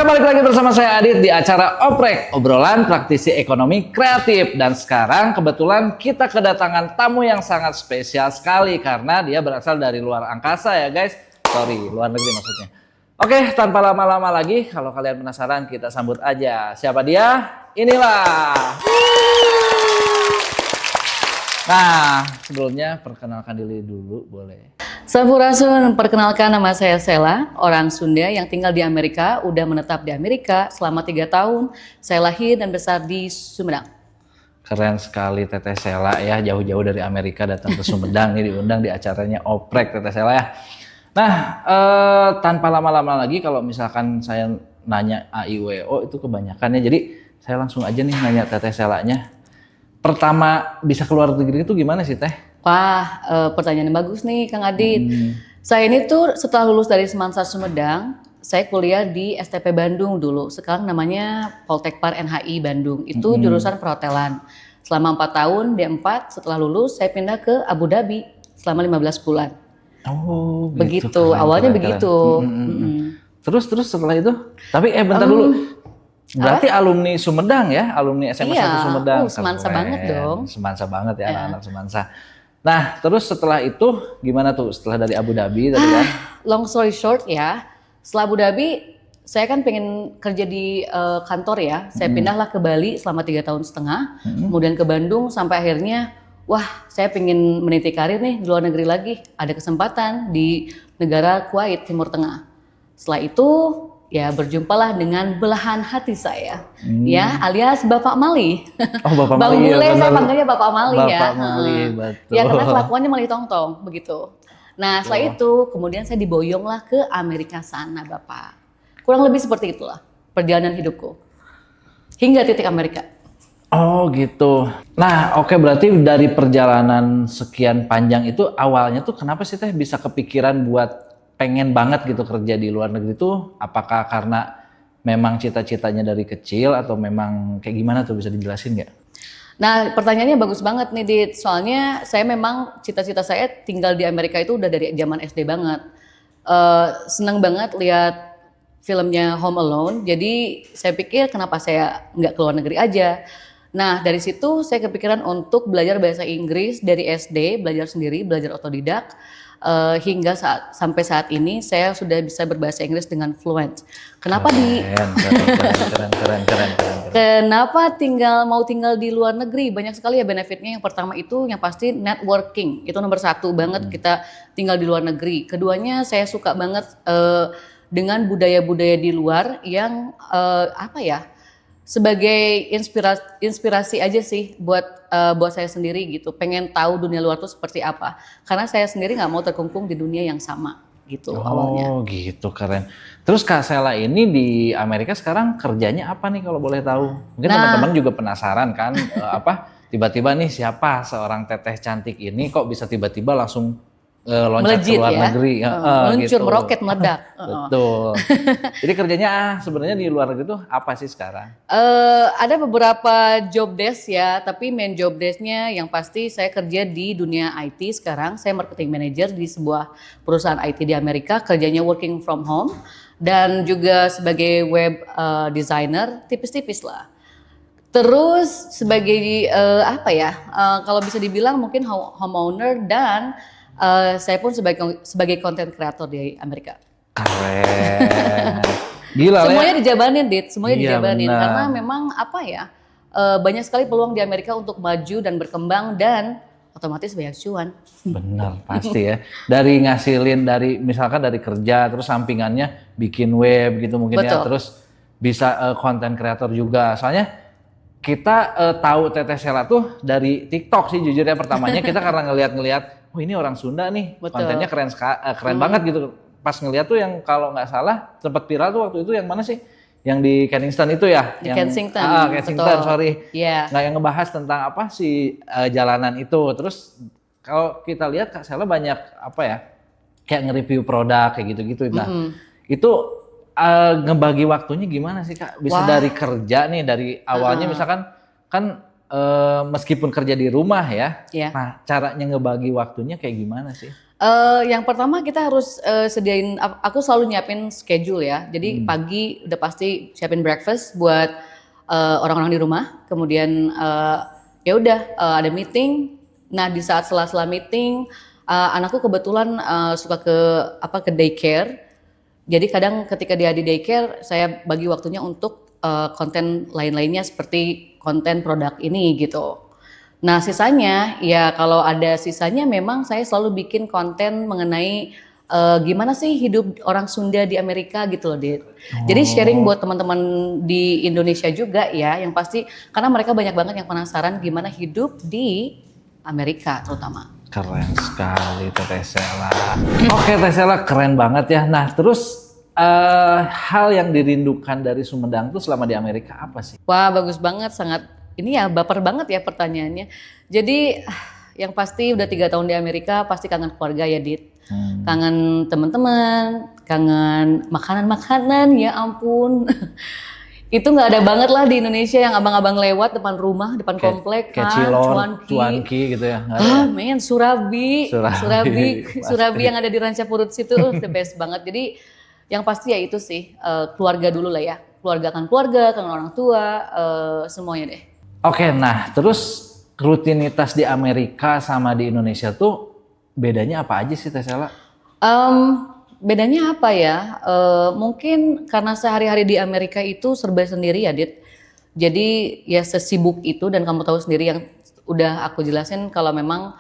balik lagi bersama saya Adit di acara Oprek, obrolan praktisi ekonomi kreatif. Dan sekarang kebetulan kita kedatangan tamu yang sangat spesial sekali karena dia berasal dari luar angkasa ya guys. Sorry, luar negeri maksudnya. Oke, tanpa lama-lama lagi, kalau kalian penasaran kita sambut aja. Siapa dia? Inilah. Nah, sebelumnya perkenalkan diri dulu boleh. Sampurasun, perkenalkan nama saya Sela, orang Sunda yang tinggal di Amerika, udah menetap di Amerika selama 3 tahun. Saya lahir dan besar di Sumedang. Keren sekali Teteh Sela ya, jauh-jauh dari Amerika datang ke Sumedang nih, diundang di acaranya Oprek Teteh Sela ya. Nah, tanpa lama-lama lagi kalau misalkan saya nanya AIWO itu kebanyakannya, jadi saya langsung aja nih nanya Teteh Selanya. Pertama bisa keluar negeri itu gimana sih Teh? Wah, pertanyaan yang bagus nih Kang Adit. Saya ini tuh setelah lulus dari Semansa Sumedang, saya kuliah di STP Bandung dulu. Sekarang namanya Poltekpar NHI Bandung. Itu jurusan perhotelan. Selama 4 tahun, D4 setelah lulus saya pindah ke Abu Dhabi selama 15 bulan. Oh, begitu. Keren, Awalnya keren, begitu. Terus setelah itu? Tapi bentar dulu. Berarti alumni Sumedang ya, alumni SMA 1 Sumedang. Semansa banget dong. Semansa banget ya, anak-anak Semansa. Nah, terus setelah itu gimana tuh? Setelah dari Abu Dhabi tadi kan? Long story short ya, setelah Abu Dhabi saya kan pengen kerja di kantor ya. Saya pindahlah ke Bali selama 3 tahun setengah, kemudian ke Bandung sampai akhirnya, wah saya pengen meniti karir nih di luar negeri lagi. Ada kesempatan di negara Kuwait, Timur Tengah. Setelah itu ya berjumpalah dengan belahan hati saya, ya alias Bapak Mali. Oh, Bapak Bang Mali. Bule saya panggilnya Bapak Mali ya. Bapak Mali, betul. Ya karena kelakuannya Mali tong-tong begitu. Nah setelah itu kemudian saya diboyonglah ke Amerika sana Bapak. Kurang lebih seperti itulah perjalanan hidupku hingga titik Amerika. Oh gitu. Nah oke, berarti dari perjalanan sekian panjang itu awalnya tuh kenapa sih Teh bisa kepikiran buat pengen banget gitu kerja di luar negeri itu? Apakah karena memang cita-citanya dari kecil atau memang kayak gimana tuh, bisa dijelasin nggak? Nah pertanyaannya bagus banget nih Dit, soalnya saya memang cita-cita saya tinggal di Amerika itu udah dari zaman SD banget. Seneng banget lihat filmnya Home Alone, jadi saya pikir kenapa saya nggak ke luar negeri aja. Nah dari situ saya kepikiran untuk belajar bahasa Inggris dari SD, belajar sendiri, belajar otodidak. Hingga sampai saat ini saya sudah bisa berbahasa Inggris dengan fluent. Kenapa keren. Kenapa mau tinggal di luar negeri? Banyak sekali ya benefitnya. Yang pertama itu yang pasti networking. Itu nomor 1 banget kita tinggal di luar negeri. Keduanya saya suka banget dengan budaya-budaya di luar yang sebagai inspirasi aja sih buat saya sendiri gitu. Pengen tahu dunia luar tuh seperti apa. Karena saya sendiri nggak mau terkungkung di dunia yang sama gitu awalnya. Oh gitu, keren. Terus Kak Sela ini di Amerika sekarang kerjanya apa nih kalau boleh tahu? Mungkin teman-teman juga penasaran kan, tiba-tiba nih siapa seorang teteh cantik ini kok bisa tiba-tiba langsung loncat ke luar negeri, meluncur, gitu. Meroket, meledak. Betul. Jadi kerjanya sebenarnya di luar negeri tuh apa sih sekarang? Ada beberapa job desk ya, tapi main job desknya yang pasti saya kerja di dunia IT sekarang. Saya marketing manager di sebuah perusahaan IT di Amerika, kerjanya working from home dan juga sebagai web designer, tipis-tipis lah. Terus sebagai kalau bisa dibilang mungkin homeowner dan saya pun sebagai content creator di Amerika. Keren. Gila. Semuanya dijabanin, Dit. Semuanya dijabanin. Benar. Karena memang banyak sekali peluang di Amerika untuk maju dan berkembang dan otomatis banyak cuan. Benar, pasti ya. Dari ngasilin, misalkan dari kerja, terus sampingannya bikin web gitu mungkin. Betul. Ya. Terus bisa content creator juga. Soalnya kita tahu Teteh Sela tuh dari TikTok sih jujur ya, pertamanya kita karena ngelihat oh ini orang Sunda nih. Betul. Kontennya keren banget gitu. Pas ngeliat tuh yang kalau nggak salah sempat viral tuh waktu itu yang mana sih? Yang di Kensington itu ya? Di Kensington. Kensington, sorry. Yeah. Nggak yang ngebahas tentang apa sih jalanan itu. Terus kalau kita lihat Kak Sela banyak kayak nge-review produk kayak gitu-gitu. Nah itu ngebagi waktunya gimana sih Kak? Bisa dari kerja nih, dari awalnya misalkan kan meskipun kerja di rumah ya, nah caranya ngebagi waktunya kayak gimana sih? Yang pertama kita harus sediain, aku selalu nyiapin schedule ya. Jadi pagi udah pasti siapin breakfast buat orang-orang di rumah. Kemudian ya udah ada meeting. Nah di saat sela-sela meeting, anakku kebetulan suka ke daycare. Jadi kadang ketika dia di daycare, saya bagi waktunya untuk konten lain-lainnya seperti konten produk ini gitu. Nah sisanya ya kalau ada sisanya memang saya selalu bikin konten mengenai gimana sih hidup orang Sunda di Amerika gitu loh Dit. Jadi sharing buat teman-teman di Indonesia juga ya yang pasti karena mereka banyak banget yang penasaran gimana hidup di Amerika terutama. Keren sekali Teteh Sela. Oke Teteh Sela keren banget ya. Nah terus hal yang dirindukan dari Sumedang tuh selama di Amerika apa sih? Wah bagus banget, sangat ini ya baper banget ya pertanyaannya. Jadi yang pasti udah 3 tahun di Amerika pasti kangen keluarga ya Dit. Kangen teman-teman, kangen makanan-makanan ya ampun. Itu nggak ada banget lah di Indonesia yang abang-abang lewat depan rumah, depan komplek Kayak kan, Cilor, Cuanki gitu ya. Nggak ada ya? men, Surabi, Surabi, Surabi yang ada di Rancapurut situ the best banget. Jadi yang pasti ya itu sih keluarga dulu lah ya, keluarga kan keluarga, kan orang tua, semuanya deh. Oke, nah terus rutinitas di Amerika sama di Indonesia tuh bedanya apa aja sih Teh Sela? Bedanya apa ya? Mungkin karena sehari-hari di Amerika itu serba sendiri ya, Dit. Jadi ya sesibuk itu dan kamu tahu sendiri yang udah aku jelasin kalau memang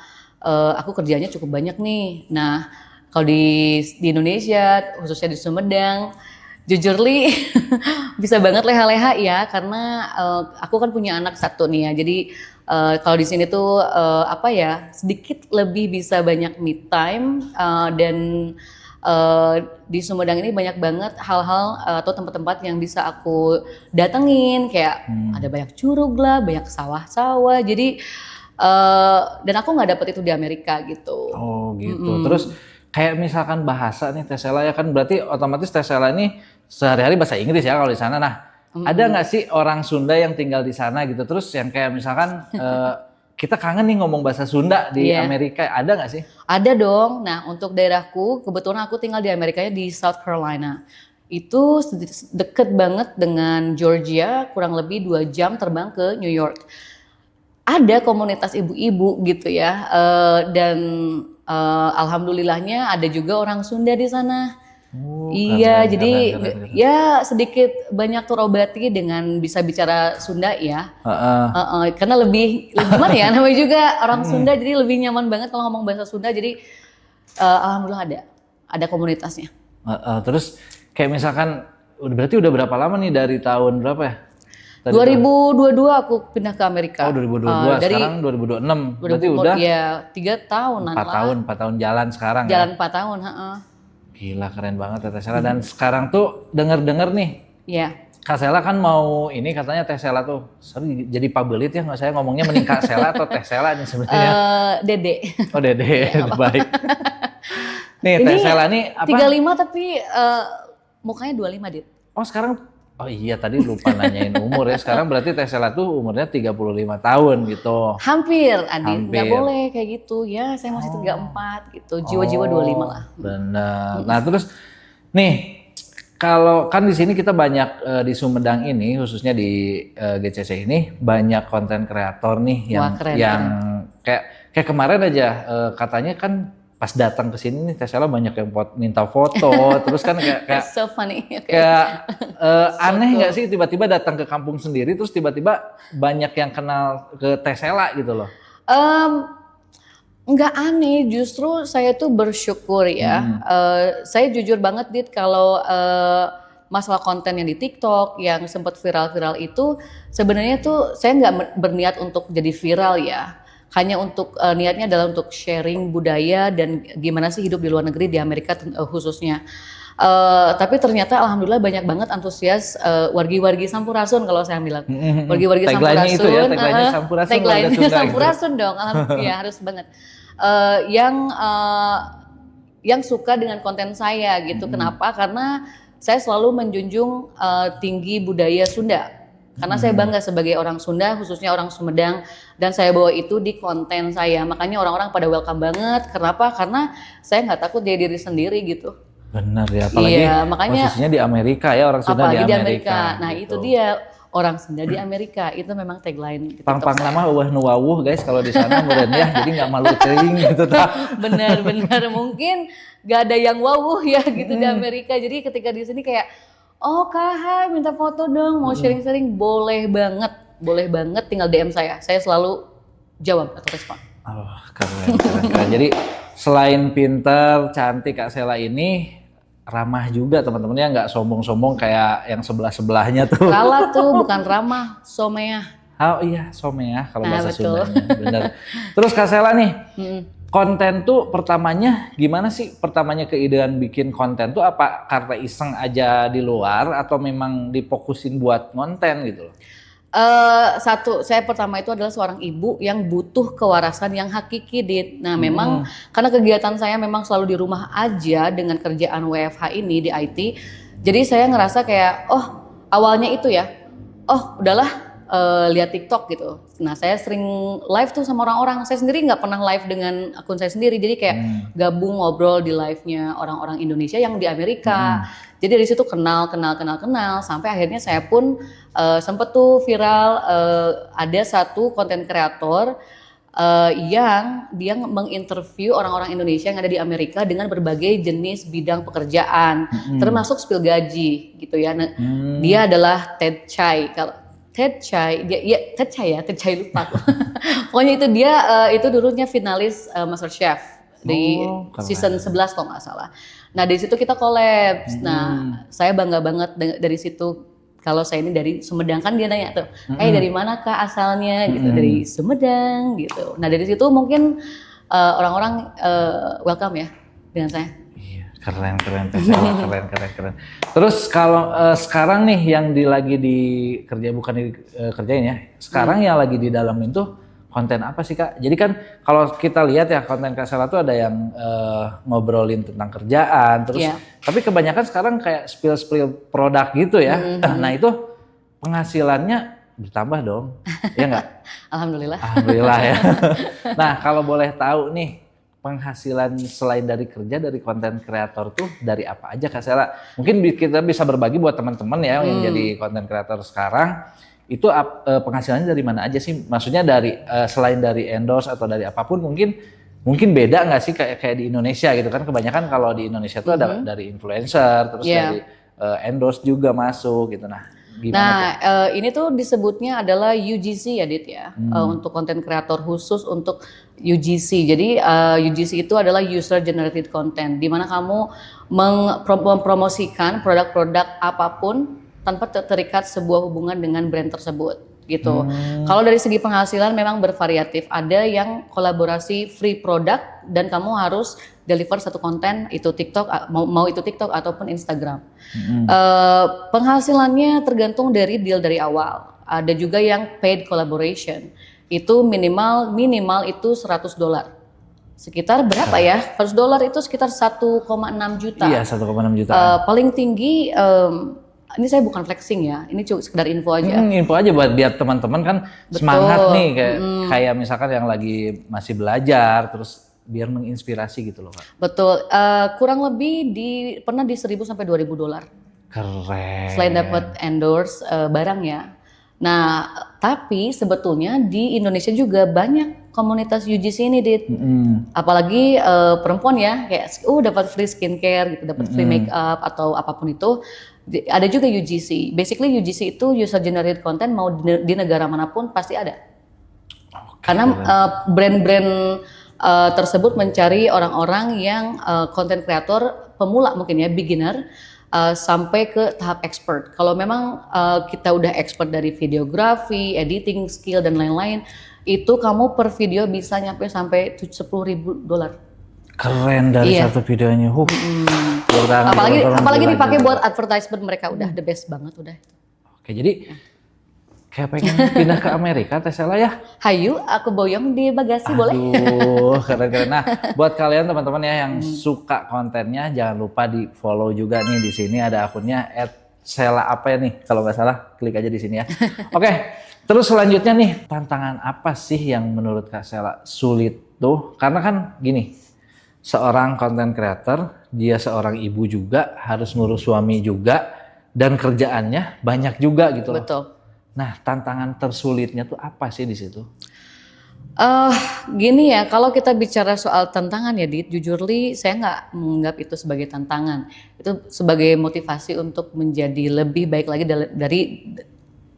aku kerjanya cukup banyak nih. Nah, kalau di Indonesia, khususnya di Sumedang, jujur li bisa banget leha-leha ya karena aku kan punya anak satu nih ya. Jadi kalau di sini tuh apa ya sedikit lebih bisa banyak me time dan di Sumedang ini banyak banget hal-hal atau tempat-tempat yang bisa aku datengin kayak ada banyak curug lah, banyak sawah-sawah. Jadi dan aku nggak dapet itu di Amerika gitu. Oh gitu. Terus kayak misalkan bahasa nih Teh Sela ya kan berarti otomatis Teh Sela ini sehari-hari bahasa Inggris ya kalau di sana. Nah, ada nggak sih orang Sunda yang tinggal di sana gitu terus yang kayak misalkan kita kangen nih ngomong bahasa Sunda di Amerika, ada nggak sih? Ada dong. Nah, untuk daerahku, kebetulan aku tinggal di Amerikanya di South Carolina. Itu deket banget dengan Georgia, kurang lebih 2 jam terbang ke New York. Ada komunitas ibu-ibu gitu ya, dan alhamdulillahnya ada juga orang Sunda di sana. Iya, jadi ya sedikit banyak terobati dengan bisa bicara Sunda ya. Karena lebih gimana ya, namanya juga orang Sunda jadi lebih nyaman banget kalau ngomong bahasa Sunda. Jadi alhamdulillah ada komunitasnya. Terus kayak misalkan berarti udah berapa lama nih dari tahun berapa ya? Tadi 2022 aku pindah ke Amerika. Oh 2022, sekarang 2026. Berarti udah ya 3 tahunan 4 tahun jalan sekarang jalan ya? 4 tahun. Gila keren banget Teh Sela dan sekarang tuh denger nih. Iya. Kak Sela kan mau ini katanya Teh Sela tuh sorry jadi pabelit ya nggak saya ngomongnya mending Kak Sela atau Teh Sela nih sebenarnya. Dede. Oh Dede, baik. Nih Teh Sela nih apa? 35 tapi mukanya 25 Dit. Oh sekarang, oh iya tadi lupa nanyain umur ya. Sekarang berarti Teh Sela tuh umurnya 35 tahun gitu. Hampir Adit, nggak boleh kayak gitu ya. Saya masih 34 gitu, jiwa-jiwa 25 lah. Benar. Nah terus nih. Kalau kan di sini kita banyak di Sumedang ini khususnya di GCC ini banyak konten kreator nih yang kayak kemarin aja katanya kan pas datang ke sini nih Teh Sela banyak yang minta foto terus kan kayak so funny. Kayak aneh nggak sih tiba-tiba datang ke kampung sendiri terus tiba-tiba banyak yang kenal ke Teh Sela gitu loh. Nggak aneh, justru saya tuh bersyukur ya. Saya jujur banget Dit kalau masalah konten yang di TikTok yang sempat viral-viral itu sebenarnya tuh saya nggak berniat untuk jadi viral ya. Hanya untuk niatnya adalah untuk sharing budaya dan gimana sih hidup di luar negeri di Amerika khususnya. Tapi ternyata alhamdulillah banyak banget antusias wargi-wargi Sampurasun kalau saya bilang. Wargi-wargi Sampurasun. Itu ya, tagline-nya Sampurasun. Tagline-nya Sampurasun dong, alhamdulillah ya, harus banget. Yang suka dengan konten saya gitu. Kenapa? Karena saya selalu menjunjung tinggi budaya Sunda. Karena saya bangga sebagai orang Sunda, khususnya orang Sumedang, dan saya bawa itu di konten saya. Makanya orang-orang pada welcome banget. Kenapa? Karena saya nggak takut jadi diri sendiri gitu. Benar ya, apalagi makanya posisinya di Amerika ya, orang Sunda di Amerika. Nah gitu. itu dia, orang Sunda di Amerika, itu memang tagline gitu. Pang-pang nama wah nuwawuh guys kalau di sana meureun ya, jadi nggak malu cering gitu tak. Benar-benar mungkin gak ada yang wawuh ya gitu di Amerika. Jadi ketika di sini kayak, oh Kak Hai minta foto dong, mau sharing-sharing, boleh banget tinggal DM saya selalu jawab atau respon. Oh, keren. Jadi selain pinter, cantik Kak Sela ini ramah juga teman-temannya, nggak sombong-sombong kayak yang sebelah-sebelahnya tuh. Rala tuh bukan ramah, someah. Oh iya, someah kalau bahasa betul. Sundanya, bener. Terus Kak Sela nih, konten tuh pertamanya gimana sih? Pertamanya keidean bikin konten tuh apa karena iseng aja di luar atau memang difokusin buat konten gitu loh? Saya pertama itu adalah seorang ibu yang butuh kewarasan yang hakiki, Dit. Nah, memang karena kegiatan saya memang selalu di rumah aja dengan kerjaan WFH ini di IT. Jadi saya ngerasa kayak, oh awalnya itu ya, oh udahlah lihat TikTok gitu. Nah, saya sering live tuh sama orang-orang. Saya sendiri nggak pernah live dengan akun saya sendiri. Jadi kayak gabung ngobrol di live-nya orang-orang Indonesia yang di Amerika. Jadi dari situ kenal sampai akhirnya saya pun sempet tuh viral, ada satu konten kreator yang dia menginterview orang-orang Indonesia yang ada di Amerika dengan berbagai jenis bidang pekerjaan, termasuk spill gaji gitu ya. Nah, dia adalah Ted Chai. Kalau Ted Chai, Ted Chai lupa aku. Pokoknya itu dia itu dulunya finalis MasterChef di season 11 kalau nggak salah. Nah dari situ kita collab. Nah saya bangga banget dari situ. Kalau saya ini dari Sumedang, kan dia nanya tuh, dari mana Kak asalnya gitu, dari Sumedang gitu. Nah dari situ mungkin orang-orang welcome ya dengan saya. Iya, keren. Terus kalau sekarang nih yang lagi kerjain ya, sekarang yang lagi di dalamin tuh konten apa sih Kak? Jadi kan kalau kita lihat ya konten Kak Sela tuh ada yang ngobrolin tentang kerjaan, terus tapi kebanyakan sekarang kayak spill produk gitu ya. Nah itu penghasilannya bertambah dong, ya nggak? Alhamdulillah ya. Nah kalau boleh tahu nih penghasilan selain dari kerja dari konten kreator tuh dari apa aja Kak Sela? Mungkin kita bisa berbagi buat teman-teman ya yang jadi konten kreator sekarang. Itu penghasilannya dari mana aja sih? Maksudnya dari selain dari endorse atau dari apapun mungkin beda nggak sih kayak di Indonesia gitu kan? Kebanyakan kalau di Indonesia tuh ada dari influencer, terus dari endorse juga masuk gitu. Nah, gimana tuh? Ini tuh disebutnya adalah UGC ya Dit ya, untuk konten kreator khusus untuk UGC. Jadi UGC itu adalah user generated content, di mana kamu mempromosikan produk-produk apapun tanpa terikat sebuah hubungan dengan brand tersebut gitu. Kalau dari segi penghasilan memang bervariatif. Ada yang kolaborasi free product dan kamu harus deliver satu konten, itu TikTok, mau itu TikTok ataupun Instagram. Penghasilannya tergantung dari deal dari awal. Ada juga yang paid collaboration. Itu minimal itu $100. Sekitar berapa ya? $100 itu sekitar 1,6 juta. Iya, 1,6 juta. Paling tinggi ini saya bukan flexing ya, ini cuma sekedar info aja. Info aja buat biar teman-teman kan semangat nih kayak misalkan yang lagi masih belajar terus biar menginspirasi gitu loh Kak. Betul, kurang lebih pernah di 1.000 sampai $2.000. Keren. Selain dapat endorse barang ya. Nah, tapi sebetulnya di Indonesia juga banyak komunitas UGC ini, Dit. Apalagi perempuan ya, kayak dapat free skincare gitu, dapat free makeup atau apapun itu. Ada juga UGC. Basically UGC itu user generated content, mau di negara manapun pasti ada. Karena brand-brand tersebut mencari orang-orang yang content creator pemula mungkin ya, beginner, sampai ke tahap expert. Kalau memang kita udah expert dari videografi, editing skill dan lain-lain, itu kamu per video bisa nyampe sampai $10.000. Keren dari satu videonya. Apalagi dipakai buat advertisement, mereka udah the best banget udah. Oke, jadi kayak pengen pindah ke Amerika Teh Sela ya. Hayu, aku boyong di bagasi boleh? Keren. Nah, buat kalian teman-teman ya yang suka kontennya, jangan lupa di follow juga nih di sini ada akunnya Sela apa ya nih? Kalau nggak salah, klik aja di sini ya. Oke, terus selanjutnya nih, tantangan apa sih yang menurut Kak Sela sulit tuh? Karena kan gini, seorang content creator, dia seorang ibu juga, harus ngurus suami juga, dan kerjaannya banyak juga gitu loh. Betul. Nah, tantangan tersulitnya tuh apa sih di situ? Gini ya, kalau kita bicara soal tantangan ya, Dit, jujur li saya nggak menganggap itu sebagai tantangan. Itu sebagai motivasi untuk menjadi lebih baik lagi dari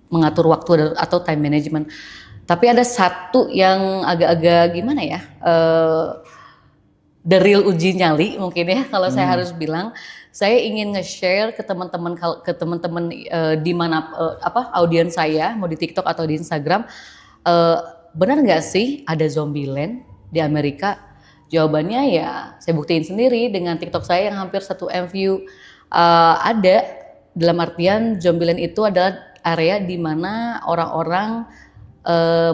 mengatur waktu atau time management. Tapi ada satu yang agak-agak gimana ya, the real uji nyali mungkin ya kalau saya harus bilang. Saya ingin nge-share ke teman-teman di mana audiens saya, mau di TikTok atau di Instagram, benar nggak sih ada Zombieland di Amerika? Jawabannya ya saya buktiin sendiri dengan TikTok saya yang hampir 1 M view. Ada, dalam artian Zombieland itu adalah area di mana orang-orang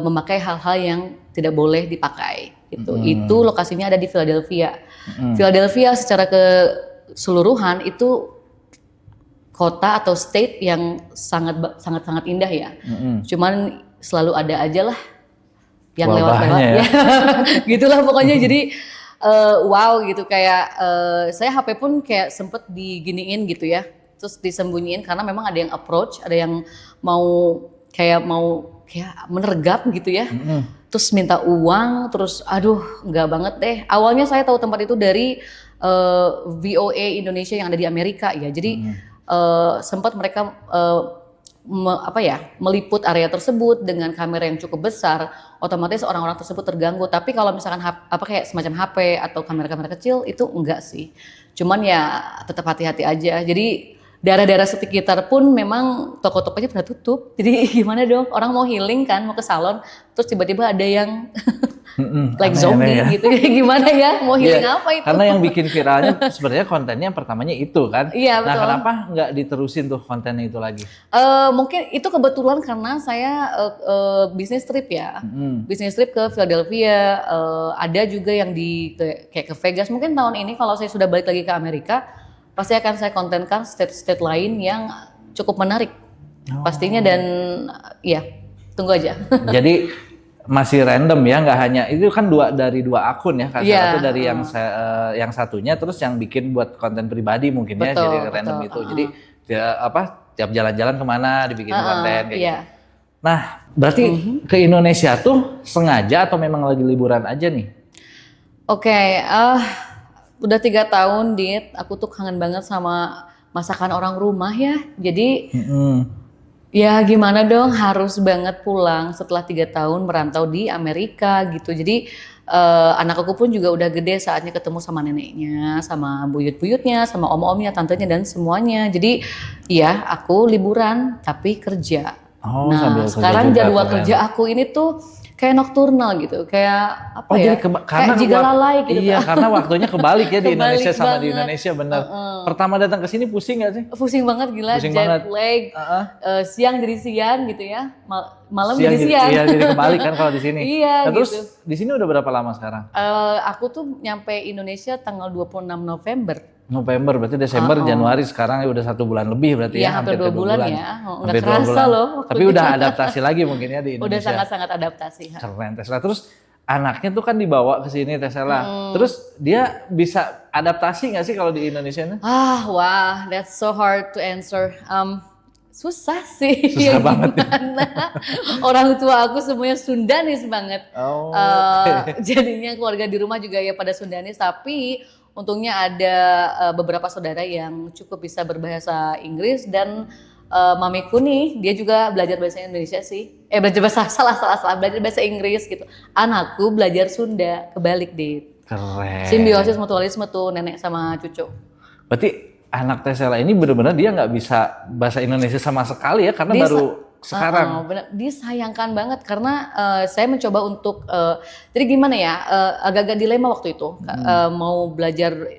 memakai hal-hal yang tidak boleh dipakai. Itu lokasinya ada di Philadelphia. Philadelphia secara keseluruhan itu kota atau state yang sangat indah ya. Cuman selalu ada aja lah yang lewat-lewat ya. Gitulah pokoknya. Jadi wow gitu, kayak saya HP pun kayak sempet diginiin gitu ya, terus disembunyiin karena memang ada yang approach, ada yang mau kayak menergap gitu ya. Terus minta uang, terus aduh nggak banget deh. Awalnya saya tahu tempat itu dari VOA Indonesia yang ada di Amerika ya. Jadi sempat mereka meliput area tersebut dengan kamera yang cukup besar, otomatis orang-orang tersebut terganggu. Tapi kalau misalkan kayak semacam HP atau kamera-kamera kecil itu enggak sih. Cuman ya tetap hati-hati aja. Jadi daerah-daerah sekitar pun memang toko-tokonya pada tutup. Jadi gimana dong? Orang mau healing kan, mau ke salon, terus tiba-tiba ada yang like zombie gitu. Gimana ya? Mau healing apa itu? Karena yang bikin viralnya sebenarnya kontennya pertamanya itu kan. Iya, betul. Nah, kenapa nggak diterusin tuh kontennya itu lagi? Mungkin itu kebetulan karena saya bisnis trip ya. Bisnis trip ke Philadelphia, ada juga yang kayak ke Vegas. Mungkin tahun ini kalau saya sudah balik lagi ke Amerika, pasti akan saya kontenkan state-state lain yang cukup menarik pastinya, dan ya tunggu aja. Jadi masih random ya, nggak hanya itu kan dari dua akun ya, satu dari yang satunya, terus yang bikin buat konten pribadi mungkin ya, jadi random itu. Jadi tiap jalan-jalan kemana dibikin konten kayak gitu. Nah, berarti ke Indonesia tuh sengaja atau memang lagi liburan aja nih? Oke, udah 3 tahun, Dit. Aku tuh kangen banget sama masakan orang rumah ya. Jadi ya gimana dong, harus banget pulang setelah 3 tahun merantau di Amerika gitu. Jadi anak aku pun juga udah gede, saatnya ketemu sama neneknya, sama buyut-buyutnya, sama om-omnya, tantenya, dan semuanya. Jadi ya aku liburan tapi kerja. Nah sekarang jadwal kerja aku ini tuh kayak nokturnal gitu, kayak apa ya? Kayak jika lalai gitu. Iya, karena waktunya kebalik ya di Indonesia sama di Indonesia, bener. Pertama datang ke sini pusing nggak sih? Pusing banget, gila. Pusing jet lag. Siang jadi siang gitu ya, malam siang jadi siang. Iya, jadi kebalik kan kalau di sini. Iya. Nah, terus gitu. Di sini udah berapa lama sekarang? Aku tuh nyampe Indonesia tanggal 26 November. November, berarti Desember, Januari, sekarang udah 1 bulan lebih berarti ya, hampir 2 bulan ya. Nggak kerasa loh. Tapi udah adaptasi lagi mungkin ya di Indonesia. Udah sangat-sangat adaptasi. Keren Tesla. Terus anaknya tuh kan dibawa ke sini Tesla. Terus dia bisa adaptasi nggak sih kalau di Indonesia nih? Wah, that's so hard to answer. Susah sih. Susah banget. Orang tua aku semuanya Sundanis banget. Okay. Jadinya keluarga di rumah juga ya pada Sundanis, tapi untungnya ada beberapa saudara yang cukup bisa berbahasa Inggris, dan mamiku nih dia juga belajar bahasa Indonesia sih. Belajar belajar bahasa Inggris gitu. Anakku belajar Sunda, kebalik deh. Keren. Simbiosis mutualisme tuh nenek sama cucu. Berarti anak Tesla ini benar-benar dia nggak bisa bahasa Indonesia sama sekali ya, karena baru sekarang. Benar, disayangkan banget karena saya mencoba untuk jadi gimana ya, agak-agak dilema waktu itu. Mau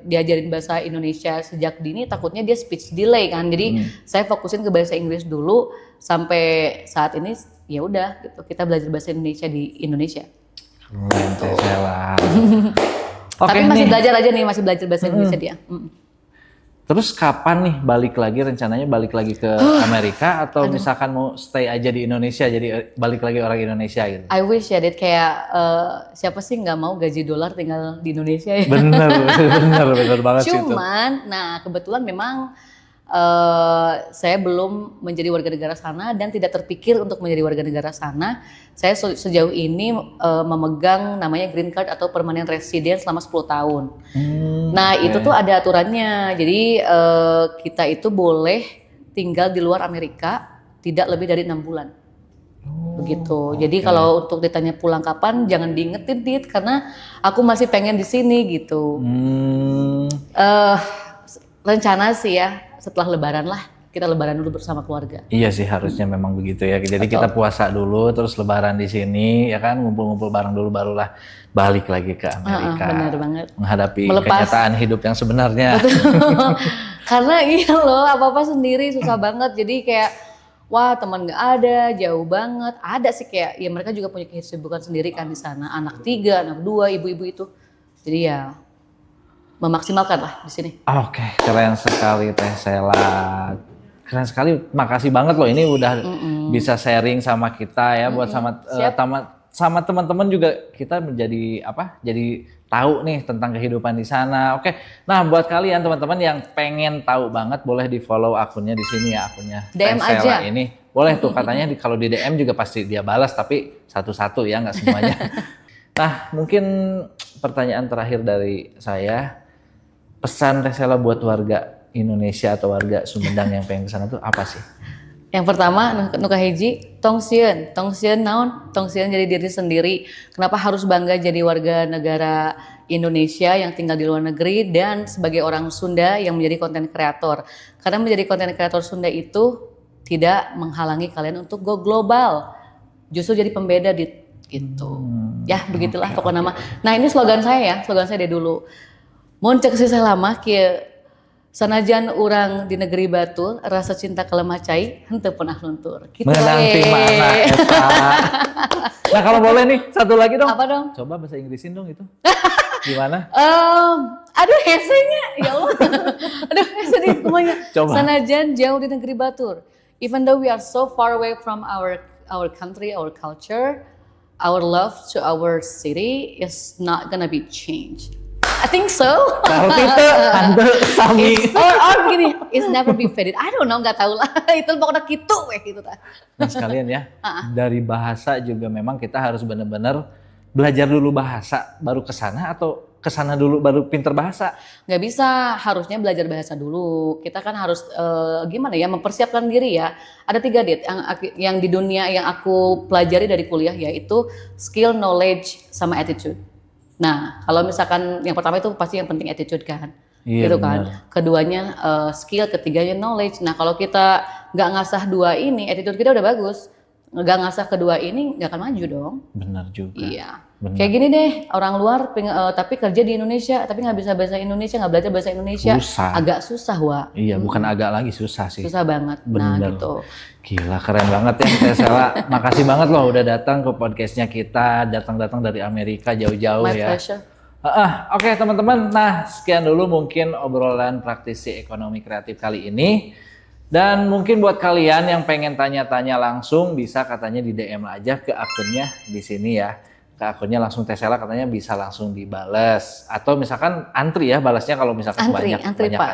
diajarin bahasa Indonesia sejak dini, takutnya dia speech delay kan. Jadi saya fokusin ke bahasa Inggris dulu sampai saat ini. Ya udah gitu, kita belajar bahasa Indonesia di Indonesia. Keren Tesla. Tapi masih belajar aja nih, masih belajar bahasa Indonesia dia. Terus kapan nih balik lagi, rencananya balik lagi ke Amerika atau misalkan mau stay aja di Indonesia jadi balik lagi orang Indonesia gitu? I wish ya, Dit, kayak siapa sih nggak mau gaji dolar tinggal di Indonesia ya? Bener banget sih itu. Cuman, nah kebetulan memang saya belum menjadi warga negara sana dan tidak terpikir untuk menjadi warga negara sana. Saya sejauh ini memegang namanya green card atau permanent resident selama 10 tahun. Nah itu tuh ada aturannya, jadi kita itu boleh tinggal di luar Amerika tidak lebih dari 6 bulan. Begitu. Jadi kalau untuk ditanya pulang kapan, jangan diingetin, Dit, karena aku masih pengen di sini gitu. Rencana sih ya setelah Lebaran lah, kita Lebaran dulu bersama keluarga. Iya sih, harusnya memang begitu ya. Jadi kita puasa dulu, terus Lebaran di sini, ya kan, ngumpul-ngumpul bareng dulu, barulah balik lagi ke Amerika. Benar banget. Menghadapi kenyataan hidup yang sebenarnya. Karena iya loh, apa-apa sendiri susah banget. Jadi kayak, wah teman nggak ada, jauh banget. Ada sih kayak, ya mereka juga punya kesibukan sendiri kan di sana. Anak 3, anak 2, ibu-ibu itu. Jadi ya memaksimalkan lah di sini. Oke, keren sekali Teh Sela. Keren sekali, makasih banget loh ini udah bisa sharing sama kita ya, buat sama teman-teman juga kita menjadi jadi tahu nih tentang kehidupan di sana. Oke, nah buat kalian teman-teman yang pengen tahu banget boleh di follow akunnya di sini ya, akunnya DM Teh Sela aja. ini. Boleh tuh katanya kalau di DM juga pasti dia balas, tapi satu-satu ya, nggak semuanya. Nah mungkin pertanyaan terakhir dari saya. Pesan Teh Sela buat warga Indonesia atau warga Sumedang yang pengen kesana tuh apa sih? Yang pertama, nuka hiji, tongsian naon, tongsian jadi diri sendiri. Kenapa harus bangga jadi warga negara Indonesia yang tinggal di luar negeri dan sebagai orang Sunda yang menjadi konten kreator. Karena menjadi konten kreator Sunda itu tidak menghalangi kalian untuk go global. Justru jadi pembeda gitu. Ya begitulah pokoknya nama. Nah ini slogan saya dari dulu. Mun cek sisa lama kieu sanajan urang di negeri batur rasa cinta kelemah cai henteu pernah luntur. Gitu menang tim mana eta. Nah kalau boleh nih satu lagi dong. Apa dong? Coba bahasa Inggrisin dong itu. Gimana? Aduh hesenya ya Allah. Aduh hese di semuanya. Sanajan jauh di negeri batur. Even though we are so far away from our country, our culture, our love to our city is not gonna be changed. I think so. Kalau kita sami. Or begini, it's never be faded. I don't know, nggak tahu lah. Itu pokoknya gitu ta. Nah sekalian ya, dari bahasa juga memang kita harus benar-benar belajar dulu bahasa baru kesana atau kesana dulu baru pinter bahasa? Nggak bisa, harusnya belajar bahasa dulu. Kita kan harus gimana ya, mempersiapkan diri ya. Ada 3 Dit yang di dunia yang aku pelajari dari kuliah, yaitu skill, knowledge, sama attitude. Nah, kalau misalkan yang pertama itu pasti yang penting attitude kan, gitu kan. Benar. Keduanya skill, ketiganya knowledge. Nah, kalau kita nggak ngasah 2 ini, attitude kita udah bagus. Nggak ngasah kedua ini nggak akan maju dong. Benar juga. Iya. Benar. Kayak gini deh, orang luar tapi kerja di Indonesia, tapi nggak bisa bahasa Indonesia, nggak belajar bahasa Indonesia. Susah. Agak susah, Wak. Iya, bukan agak lagi, susah sih. Susah banget. Bener. Nah, gitu. Gila, keren banget ya Teh Sela. Makasih banget loh udah datang ke podcastnya kita, datang dari Amerika jauh-jauh ya. My pleasure. Oke, teman-teman, nah sekian dulu mungkin obrolan praktisi ekonomi kreatif kali ini. Dan mungkin buat kalian yang pengen tanya-tanya langsung bisa katanya di DM aja ke akunnya di sini ya. Ke akunnya langsung Teh Sela katanya bisa langsung dibales. Atau misalkan antri ya balasnya kalau misalkan banyak Pak.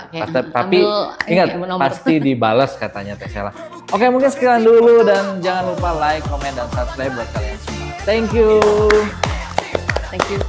Tapi ingat pasti dibales katanya Teh Sela. Oke, mungkin sekian dulu dan jangan lupa like, komen, dan subscribe buat kalian semua. Thank you. Thank you.